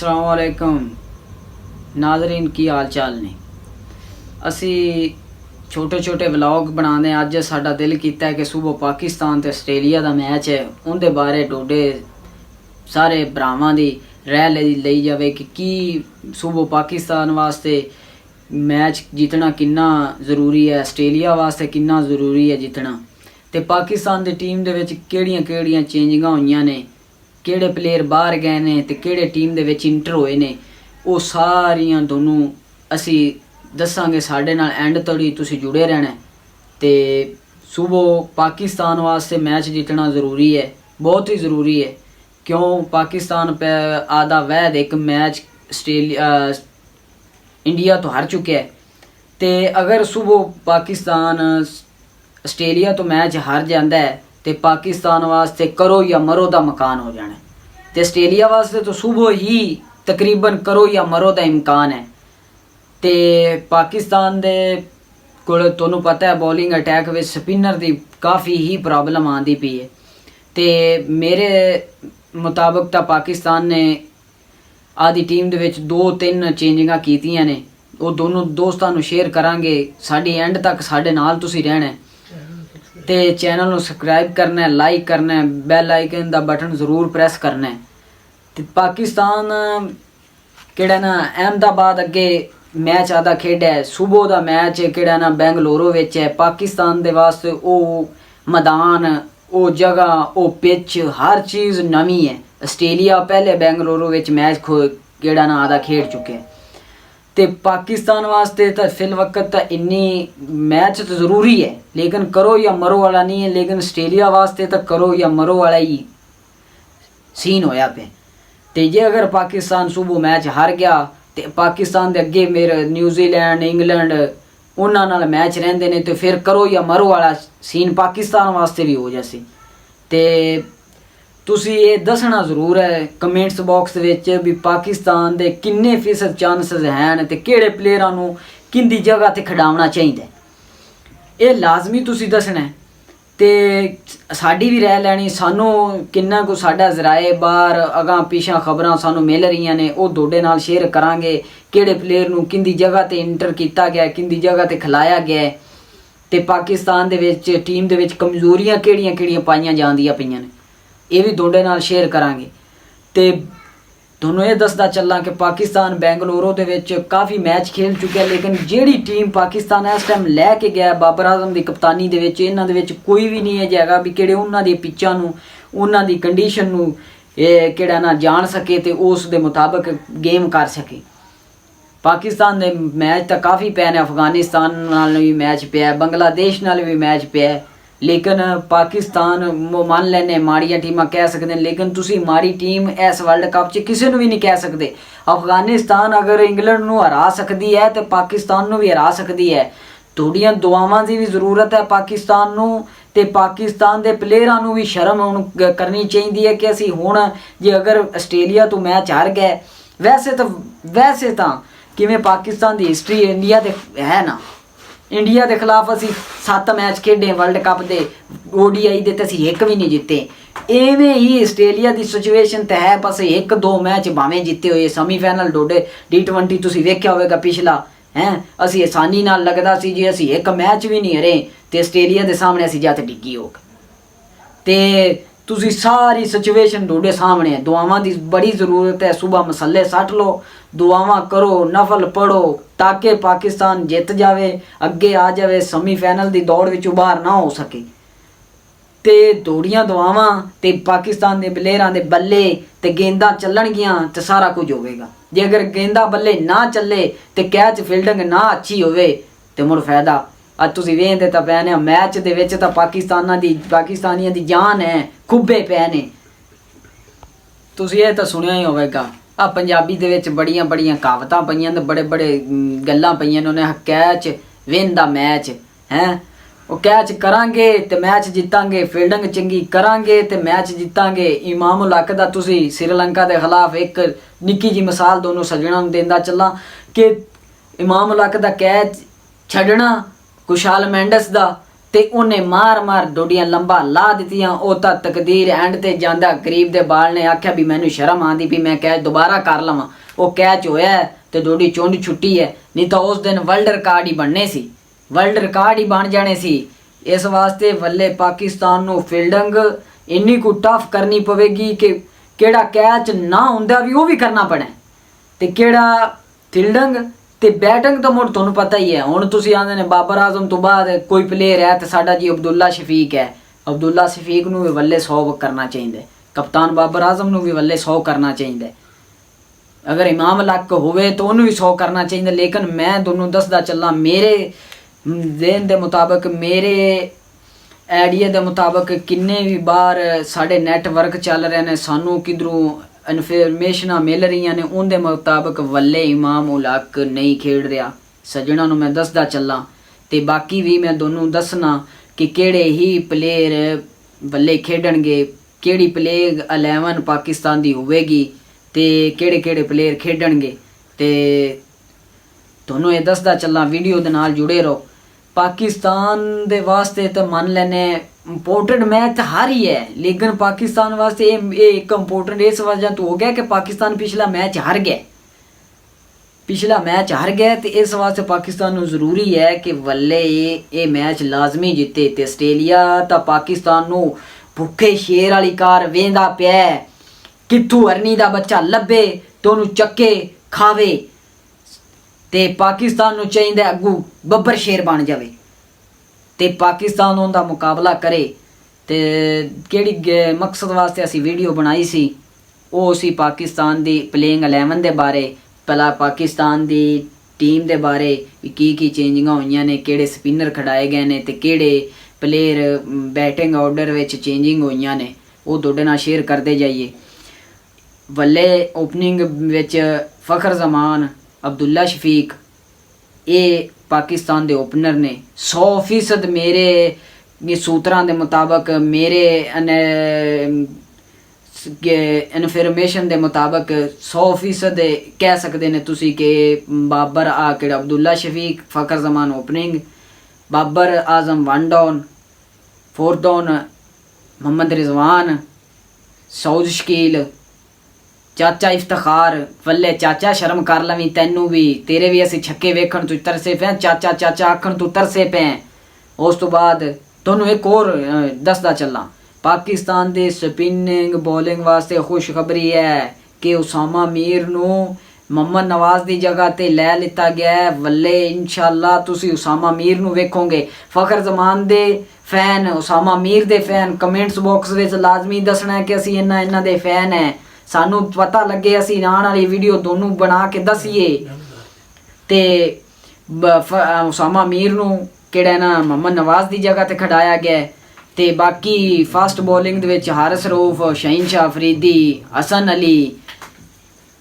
अस्सलामुअलैकुम नाज़रीन की हाल चाल ने। असी छोटे छोटे व्लॉग बनाने। अज साडा दिल कीता है कि सुबह पाकिस्तान ते आस्ट्रेलिया दा मैच है, उनके बारे डोडे सारे भरावां दी राय लई जावे कि सुबह पाकिस्तान वास्ते मैच जितना कितना ज़रूरी है, आस्ट्रेलिया वास्ते कितना ज़रूरी है जितना, ते पाकिस्तान दी टीम दे विच केड़ियां केड़ियां चेंजिंगां होईयां ने, किहड़े प्लेयर बाहर गए ने ते किहड़े टीम दे विच इंटर होए ने, वो सारियां दोनों असी दसांगे। साडे नाल एंड तोड़ी तुसी जुड़े रहना। ते सुबह पाकिस्तान वास्ते मैच जितना ज़रूरी है, बहुत ही ज़रूरी है। क्यों पाकिस्तान पे आधा वैद एक मैच इंडिया तो हार चुके है, ते अगर सुबह पाकिस्तान आस्ट्रेलिया तो मैच हार जाता है तो पाकिस्तान वास्ते करो या मरो दा मकान हो जाना है। तो आस्ट्रेलिया वास्ते तो सुबह ही तकरीबन करो या मरो दा इम्कान है। तो पाकिस्तान दे कोल तुहानूं पता है बॉलिंग अटैक में स्पिनर की काफ़ी ही प्रॉब्लम आती पई है। तो मेरे मुताबिक तो पाकिस्तान ने आदि टीम दे विच 2-3 चेंजिंगां कीतियां ने, वो दोनों दोस्तां नूं शेयर करांगे। साडी एंड तक साडे नाल तुसीं रहना है ते चैनल नूं सबसक्राइब करना है, लाइक करना है, बैल आइकन दा बटन ज़रूर प्रेस करना है। ते पाकिस्तान केड़ा ना अहमदाबाद अगे मैच आदा खेड़ा है, सुबह दा मैच केड़ा ना बेंगलुरु विच है। पाकिस्तान दे वास्ते वो मैदान, वो जगह, वो पिच, हर चीज़ नवीं है। आस्ट्रेलिया पहले बेंगलुरु विच मैच केड़ा ना आदा खेड़ चुके हैं। ते पाकिस्तान वास्ते तो फिल वक्त तो इन्नी मैच तो ज़रूरी है, लेकिन करो या मरो वाला नहीं है। लेकिन आस्ट्रेलिया वास्ते तो करो या मरो वाला ही सीन होया पे। ते जे अगर पाकिस्तान सुबह मैच हार गया तो पाकिस्तान दे अगे मेरे न्यूजीलैंड, इंग्लैंड उन्हां नाल मैच रहिंदे ने, तो फिर करो या मरो वाला सीन पाकिस्तान वास्ते भी हो जासी। ते तुसी ये दसना ज़रूर है कमेंट्स बॉक्स विच भी पाकिस्तान दे किन्ने फीसद चांसेस हैं ते किहड़े प्लेयरां नूं किंदी जगह ते खिडावना चाहिए। ये लाजमी तुसी दसना है। ते साडी भी राय लैनी, सानू किन्ना को साडा जराए बाहर अगां पिछां खबरां सानू मिल रही ने, वो दोडे नाल शेयर करांगे। किहड़े प्लेयर नूं किंदी जगह ते इंटर किया गया, किंदी जगह ते खिलाया गया, ते पाकिस्तान दे विच टीम दे विच कमजोरियां किहड़ियां किहड़ियां पाईयां जांदियां पईयां ने, ये भी दोडे नाल शेयर करांगे। ते दोनों ये दसदा चलना कि पाकिस्तान बेंगलुरु दे विच काफ़ी मैच खेल चुके हैं, लेकिन जिहड़ी टीम पाकिस्तान इस टाइम लैके गया बाबर आजम की कप्तानी दे विच, इन्हां दे विच कोई भी नहीं है जगह भी किहड़े उन्हां दी पिच्चां नूं, उन्हां दी कंडीशन नूं किहड़ा ना जान सके ते उस दे मुताबिक गेम कर सके। पाकिस्तान दे मैच तो काफ़ी पे ने, अफगानिस्तान नाल भी मैच पिया, बांग्लादेश नाल भी मैच पिया, लेकिन पाकिस्तान मान लेने माड़ियां टीमां कह सकते हैं, लेकिन तुसी माड़ी टीम इस वर्ल्ड कप च किसी भी नहीं कह सकते। अफगानिस्तान अगर इंग्लैंड नूं हरा सकती है तो पाकिस्तान नूं भी हरा सकती है। थोड़ियां दुआवां की भी जरूरत है पाकिस्तान नूं, ते पाकिस्तान के प्लेयरां नूं भी शर्म करनी चाहिए है कि असी हुण जे अगर आस्ट्रेलिया तो मैच हार गए, वैसे तो किवें पाकिस्तान की हिस्टरी इंडिया ते है ना, इंडिया के खिलाफ असी 7 मैच खेडे वर्ल्ड कप के ODI दे, असी एक भी नहीं जीते। इवें ही आस्ट्रेलिया की सिचुएशन तो है, बस 1-2 मैच भावें जीते हुए। सैमीफाइनल डोडे T20 तुसी वेख्या होगा पिछला हैं, असी आसानी नाल लगदा सी जे असी एक मैच भी नहीं हरे तो आस्ट्रेलिया के सामने असी जत डिग्गी हो गए। तो तुसी सारी सिचुएशन डोडे सामने है। दुआवां की बड़ी ज़रूरत है। सुबह मसले सट लो, दुआवां करो, नफल पढ़ो, ताकि पाकिस्तान जित जाए, अगे आ जाए, सैमीफाइनल की दौड़ में बाहर ना हो सके। तो दौड़ियां दुआवां ते पाकिस्तान के प्लेयरां दे बल्ले ते गेंदा चलणगियां तो सारा कुछ होगा। जे अगर गेंदा बल्ले ना चले तो कैच फील्डिंग ना अच्छी होवे तो मुड़ फायदा। अज तुसीं वेखदे तां पै ने मैच दे विच तां पाकिस्तानियां दी जान है, खुब्बे पै ने। तुसीं ये तां सुनिया ही होवेगा, आ पंजाबी दे विच बड़ियां बड़ियां कहावतां पईयां ते बड़े बड़े गल्लां पईयां ने। उन्हें कैच विन दा मैच हैं, वो कैच करांगे तो मैच जितांगे, फील्डिंग चंगी करांगे तो मैच जितांगे। इमाम उल हक दा तुसीं श्रीलंका के खिलाफ एक निक्की जी मिसाल दोनों सज्जणा नूं देंदा चलां कि इमाम उल हक दा कैच छड्डना, कुशाल मेंडिस दा ਤੇ ਉਹਨੇ ਮਾਰ ਡੋਡੀਆਂ ਲੰਬਾ ਲਾ ਦਿੱਤੀਆਂ। ਉਹ ਤਾਂ ਤਕਦੀਰ ਐਂਡ ਤੇ ਜਾਂਦਾ, ਗਰੀਬ ਦੇ ਬਾਲ ਨੇ ਆਖਿਆ ਵੀ ਮੈਨੂੰ ਸ਼ਰਮ ਆਂਦੀ ਵੀ ਮੈਂ ਕੈਚ ਦੁਬਾਰਾ ਕਰ ਲਵਾਂ। ਉਹ ਕੈਚ ਹੋਇਆ ਤੇ ਡੋਡੀ ਚੁੰਝ ਛੁੱਟੀ ਹੈ, ਨਹੀਂ ਤਾਂ ਉਸ ਦਿਨ ਵਰਲਡ ਰਿਕਾਰਡ ਹੀ ਬਣਨੇ ਸੀ, ਵਰਲਡ ਰਿਕਾਰਡ ਹੀ ਬਣ ਜਾਣੇ ਸੀ। ਇਸ ਵਾਸਤੇ ਵੱਲੇ ਪਾਕਿਸਤਾਨ ਨੂੰ ਫੀਲਡਿੰਗ ਇੰਨੀ ਕੁ ਟਫ ਕਰਨੀ ਪਵੇਗੀ ਕਿ ਕਿਹੜਾ ਕੈਚ ਨਾ ਹੁੰਦਾ ਵੀ ਉਹ ਵੀ ਕਰਨਾ ਪੈਣਾ, ਤੇ ਕਿਹੜਾ ਫੀਲਡਿੰਗ ਤੇ ਬੈਟਿੰਗ ਤਾਂ ਮੁੜ ਤੁਹਾਨੂੰ ਪਤਾ ਹੀ ਹੈ। ਹੁਣ ਤੁਸੀਂ ਆਂਦੇ ਨੇ ਬਾਬਰ ਆਜ਼ਮ ਤੋਂ ਬਾਅਦ ਕੋਈ ਪਲੇਅਰ ਹੈ ਤੇ ਸਾਡਾ ਜੀ ਅਬਦੁੱਲਾ ਸ਼ਫੀਕ ਹੈ। ਅਬਦੁੱਲਾ ਸ਼ਫੀਕ ਨੂੰ ਵੀ ਵੱਲੇ 100 ਕਰਨਾ ਚਾਹੀਦਾ, ਕਪਤਾਨ ਬਾਬਰ ਆਜ਼ਮ ਨੂੰ ਵੀ ਵੱਲੇ 100 ਕਰਨਾ ਚਾਹੀਦਾ। ਅਗਰ ਇਮਾਮ ਲੱਕ ਹੋਵੇ ਤਾਂ ਉਹਨੂੰ ਵੀ 100 ਕਰਨਾ ਚਾਹੀਦਾ। ਲੇਕਿਨ ਮੈਂ ਤੁਹਾਨੂੰ ਦੱਸਦਾ ਚੱਲਾਂ, ਮੇਰੇ ਦੇਨ ਦੇ ਮੁਤਾਬਕ, ਮੇਰੇ ਆਈਡੀਆ ਦੇ ਮੁਤਾਬਕ ਕਿੰਨੇ ਵੀ ਬਾਰ ਸਾਡੇ ਨੈਟਵਰਕ ਚੱਲ ਰਹੇ ਨੇ, ਸਾਨੂੰ ਕਿਧਰੋਂ ਇਨਫੋਰਮੇਸ਼ਨਾਂ ਮਿਲ ਰਹੀਆਂ ਨੇ, ਉਹਦੇ ਮੁਤਾਬਕ ਵੱਲੇ ਇਮਾਮ ਉਲ ਹਕ ਨਹੀਂ ਖੇਡ ਰਿਹਾ। ਸੱਜਣਾ ਨੂੰ ਮੈਂ ਦੱਸਦਾ ਚੱਲਾਂ, ਤੇ ਬਾਕੀ ਵੀ ਮੈਂ ਤੁਹਾਨੂੰ ਦੱਸਣਾ ਕਿ ਕਿਹੜੇ ਹੀ ਪਲੇਅਰ ਵੱਲੇ ਖੇਡਣਗੇ, ਕਿਹੜੀ ਪਲੇਅ 11 ਪਾਕਿਸਤਾਨ ਦੀ ਹੋਵੇਗੀ ਤੇ ਕਿਹੜੇ ਪਲੇਅਰ ਖੇਡਣਗੇ, ਤੇ ਤੁਹਾਨੂੰ ਇਹ ਦੱਸਦਾ ਚੱਲਾਂ। ਵੀਡੀਓ ਦੇ ਨਾਲ ਜੁੜੇ ਰਹੋ। ਪਾਕਿਸਤਾਨ ਦੇ ਵਾਸਤੇ ਤਾਂ ਮੰਨ ਲੈਨੇ ਇੰਪੋਰਟੈਂਟ ਮੈਚ ਹਰ ਹੀ ਹੈ, ਲੇਕਿਨ ਪਾਕਿਸਤਾਨ ਵਾਸਤੇ ਇਹ ਇੱਕ ਇੰਪੋਰਟੈਂਟ ਇਸ ਵਜ੍ਹਾ ਤੋਂ ਹੋ ਗਿਆ ਕਿ ਪਾਕਿਸਤਾਨ ਪਿਛਲਾ ਮੈਚ ਹਾਰ ਗਿਆ, ਤੇ ਇਸ ਵਾਸਤੇ ਪਾਕਿਸਤਾਨ ਨੂੰ ਜ਼ਰੂਰੀ ਹੈ ਕਿ ਵੱਲੇ ਇਹ ਮੈਚ ਲਾਜ਼ਮੀ ਜਿੱਤੇ। ਤੇ ਆਸਟ੍ਰੇਲੀਆ ਤਾਂ ਪਾਕਿਸਤਾਨ ਨੂੰ ਭੁੱਖੇ ਸ਼ੇਰ ਵਾਲੀ ਕਾਰ ਵੇਂਦਾ ਪਿਆ, ਕਿੱਥੋਂ ਅਰਨੀ ਦਾ ਬੱਚਾ ਲੱਭੇ ਤੇ ਉਹਨੂੰ ਚੱਕੇ ਖਾਵੇ, ਤੇ ਪਾਕਿਸਤਾਨ ਨੂੰ ਚਾਹੀਦਾ ਅੱਗੂ ਬੱਬਰ ਸ਼ੇਰ ਬਣ ਜਾਵੇ ਤੇ ਪਾਕਿਸਤਾਨ ਉਹਦਾ ਮੁਕਾਬਲਾ ਕਰੇ। ਤੇ ਕਿਹੜੀ ਮਕਸਦ ਵਾਸਤੇ ਅਸੀਂ ਵੀਡੀਓ ਬਣਾਈ ਸੀ, ਉਹ ਸੀ ਪਾਕਿਸਤਾਨ ਦੀ ਪਲੇਇੰਗ 11 ਦੇ ਬਾਰੇ, ਪਹਿਲਾਂ ਪਾਕਿਸਤਾਨ ਦੀ ਟੀਮ ਦੇ ਬਾਰੇ ਕੀ ਚੇਂਜਿੰਗਾਂ ਹੋਈਆਂ ਨੇ, ਕਿਹੜੇ ਸਪਿਨਰ ਖੜਾਏ ਗਏ ਨੇ ਤੇ ਕਿਹੜੇ ਪਲੇਅਰ ਬੈਟਿੰਗ ਆਰਡਰ ਵਿੱਚ ਚੇਂਜਿੰਗ ਹੋਈਆਂ ਨੇ, ਉਹ ਤੁਹਾਡੇ ਨਾਲ ਸ਼ੇਅਰ ਕਰਦੇ ਜਾਈਏ। ਵੱਲੇ ਓਪਨਿੰਗ ਵਿੱਚ ਫਖਰ ਜ਼ਮਾਨ, ਅਬਦੁੱਲਾ ਸ਼ਫੀਕ, ਇਹ ਪਾਕਿਸਤਾਨ ਦੇ ਓਪਨਰ ਨੇ। 100% ਮੇਰੇ ਸੂਤਰਾਂ ਦੇ ਮੁਤਾਬਕ, ਮੇਰੇ ਇਨਫੋਰਮੇਸ਼ਨ ਦੇ ਮੁਤਾਬਕ 100% ਕਹਿ ਸਕਦੇ ਨੇ ਤੁਸੀਂ ਕਿ ਬਾਬਰ ਆ ਕਿਹੜਾ ਅਬਦੁੱਲਾ ਸ਼ਫੀਕ, ਫਖਰ ਜ਼ਮਾਨ ਓਪਨਿੰਗ, ਬਾਬਰ ਆਜ਼ਮ 1 डाउन, 4 डाउन मोहम्मद रिजवान, सऊद शकील, ਚਾਚਾ ਇਫਤਖਾਰ। ਵੱਲੇ ਚਾਚਾ ਸ਼ਰਮ ਕਰ ਲਵੀਂ, ਤੈਨੂੰ ਵੀ, ਤੇਰੇ ਵੀ ਅਸੀਂ ਛੱਕੇ ਵੇਖਣ ਤੋਂ ਤਰਸੇ ਪਏ, ਚਾਚਾ ਆਖਣ ਤੋਂ ਤਰਸੇ ਪਏ। ਉਸ ਤੋਂ ਬਾਅਦ ਤੁਹਾਨੂੰ ਇੱਕ ਹੋਰ ਦੱਸਦਾ ਚੱਲਾਂ, ਪਾਕਿਸਤਾਨ ਦੇ ਸਪਿਨਿੰਗ ਬੋਲਿੰਗ ਵਾਸਤੇ ਖੁਸ਼ਖਬਰੀ ਹੈ ਕਿ ਉਸਾਮਾ ਮੀਰ ਨੂੰ ਮੁਹੰਮਦ ਨਵਾਜ਼ ਦੀ ਜਗ੍ਹਾ ਤੇ ਲੈ ਲਿੱਤਾ ਗਿਆ ਹੈ। ਵੱਲੇ ਇਨਸ਼ਾਅੱਲਾ ਤੁਸੀਂ ਉਸਾਮਾ ਮੀਰ ਨੂੰ ਵੇਖੋਗੇ। ਫਖਰ ਜ਼ਮਾਨ ਦੇ ਫੈਨ, ਉਸਾਮਾ ਮੀਰ ਦੇ ਫੈਨ ਕਮੈਂਟਸ ਬਾਕਸ ਵਿੱਚ ਲਾਜ਼ਮੀ ਦੱਸਣਾ ਹੈ ਕਿ ਅਸੀਂ ਇਹਨਾਂ ਦੇ ਫੈਨ ਹੈ, ਸਾਨੂੰ ਪਤਾ ਲੱਗੇ, ਅਸੀਂ ਆਉਣ ਵਾਲੀ ਵੀਡੀਓ ਦੋਨੋਂ ਬਣਾ ਕੇ ਦੱਸੀਏ। ਤੇ ਉਸਾਮਾ ਮੀਰ ਨੂੰ ਕਿਹੜਾ ਨਾ ਮੁਹੰਮਦ ਨਵਾਜ਼ ਦੀ ਜਗ੍ਹਾ ਤੇ ਖੜਾਇਆ ਗਿਆ। ਤੇ ਬਾਕੀ ਫਾਸਟ ਬੋਲਿੰਗ ਦੇ ਵਿੱਚ ਹਾਰਿਸ ਰਊਫ, ਸ਼ਹੀਨ ਸ਼ਾਹ ਅਫਰੀਦੀ, ਹਸਨ ਅਲੀ,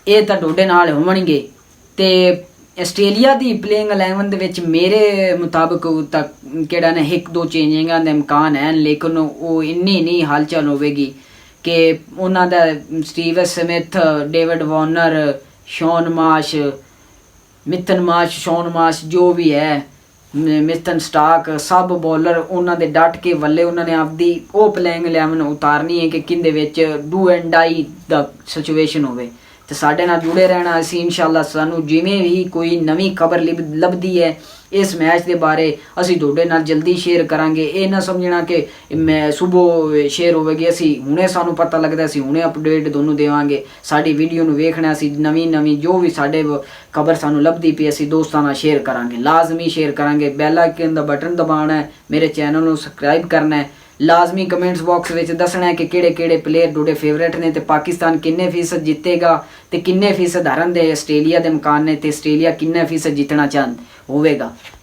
ਇਹ ਤਾਂ ਤੁਹਾਡੇ ਨਾਲ ਹੋਣਗੇ। ਤੇ ਆਸਟ੍ਰੇਲੀਆ ਦੀ ਪਲੇਇੰਗ 11 ਦੇ ਵਿੱਚ ਮੇਰੇ ਮੁਤਾਬਕ ਤਾਂ ਕਿਹੜਾ ਨਾ 1-2 ਚੇਂਜਿੰਗਾਂ ਦੇ ਇਮਕਾਨ ਹਨ, ਲੇਕਿਨ ਉਹ ਇੰਨੀ ਨਹੀਂ ਹਲਚਲ ਹੋਵੇਗੀ ਕਿ ਉਹਨਾਂ ਦਾ Steven Smith, David Warner, Shaun Marsh, ਮਿਥਨ ਮਾਰਸ਼, ਸ਼ੌਨ ਮਾਰਸ਼ ਜੋ ਵੀ ਹੈ, ਮਿਥਨ ਸਟਾਕ, ਸਭ ਬੋਲਰ ਉਹਨਾਂ ਦੇ ਡਟ ਕੇ ਵੱਲੇ ਉਹਨਾਂ ਨੇ ਆਪਦੀ ਉਹ ਪਲੇਇੰਗ 11 ਉਤਾਰਨੀ ਹੈ ਕਿ ਕਿੰਦੇ ਵਿੱਚ ਡੂ ਐਂਡ ਡਾਈ ਦਾ ਸਿਚੁਏਸ਼ਨ ਹੋਵੇ। ਤੇ ਸਾਡੇ ਨਾਲ ਜੁੜੇ ਰਹਿਣਾ। ਅਸੀਂ ਇਨਸ਼ਾਅੱਲਾ ਸਾਨੂੰ ਜਿਵੇਂ ਵੀ ਕੋਈ ਨਵੀਂ ਖਬਰ ਲੱਭਦੀ ਹੈ ਇਸ ਮੈਚ ਦੇ ਬਾਰੇ ਅਸੀਂ ਤੁਹਾਡੇ ਨਾਲ ਜਲਦੀ ਸ਼ੇਅਰ ਕਰਾਂਗੇ। ਇਹ ਨਾ ਸਮਝਣਾ ਕਿ ਮੈਂ ਸਵੇਰ ਸ਼ੇਅਰ ਹੋਵੇਗੀ, ਅਸੀਂ ਹੁਣੇ ਸਾਨੂੰ ਪਤਾ ਲੱਗਦਾ ਅਸੀਂ ਹੁਣੇ ਅਪਡੇਟ ਦੋਨੋਂ ਦੇਵਾਂਗੇ। ਸਾਡੀ ਵੀਡੀਓ ਨੂੰ ਵੇਖਣਾ, ਅਸੀਂ ਨਵੀਂ ਜੋ ਵੀ ਸਾਡੇ ਖਬਰ ਸਾਨੂੰ ਲੱਭਦੀ ਪਈ ਅਸੀਂ ਦੋਸਤਾਂ ਨਾਲ ਸ਼ੇਅਰ ਕਰਾਂਗੇ, ਲਾਜ਼ਮੀ ਸ਼ੇਅਰ ਕਰਾਂਗੇ। ਬੈਲ ਆਈਕਨ ਦਾ ਬਟਨ ਦਬਾਉਣਾ ਹੈ, ਮੇਰੇ ਚੈਨਲ ਨੂੰ ਸਬਸਕ੍ਰਾਈਬ ਕਰਨਾ ਹੈ, ਲਾਜ਼ਮੀ ਕਮੈਂਟਸ ਬਾਕਸ ਵਿੱਚ ਦੱਸਣਾ ਹੈ ਕਿ ਕਿਹੜੇ ਪਲੇਅਰ ਤੁਹਾਡੇ ਫੇਵਰੇਟ ਨੇ ਤੇ ਪਾਕਿਸਤਾਨ ਕਿੰਨੇ ਫੀਸਦ ਜਿੱਤੇਗਾ ਤੇ ਕਿੰਨੇ ਫੀਸਦ ਹਾਰਨ ਦੇ ਆਸਟ੍ਰੇਲੀਆ ਦੇ ਇਮਕਾਨ ਨੇ ਤੇ ਆਸਟ੍ਰੇਲੀਆ ਕਿੰਨੇ ਫੀਸਦ ਜਿੱਤਣਾ ਹੋਵੇਗਾ।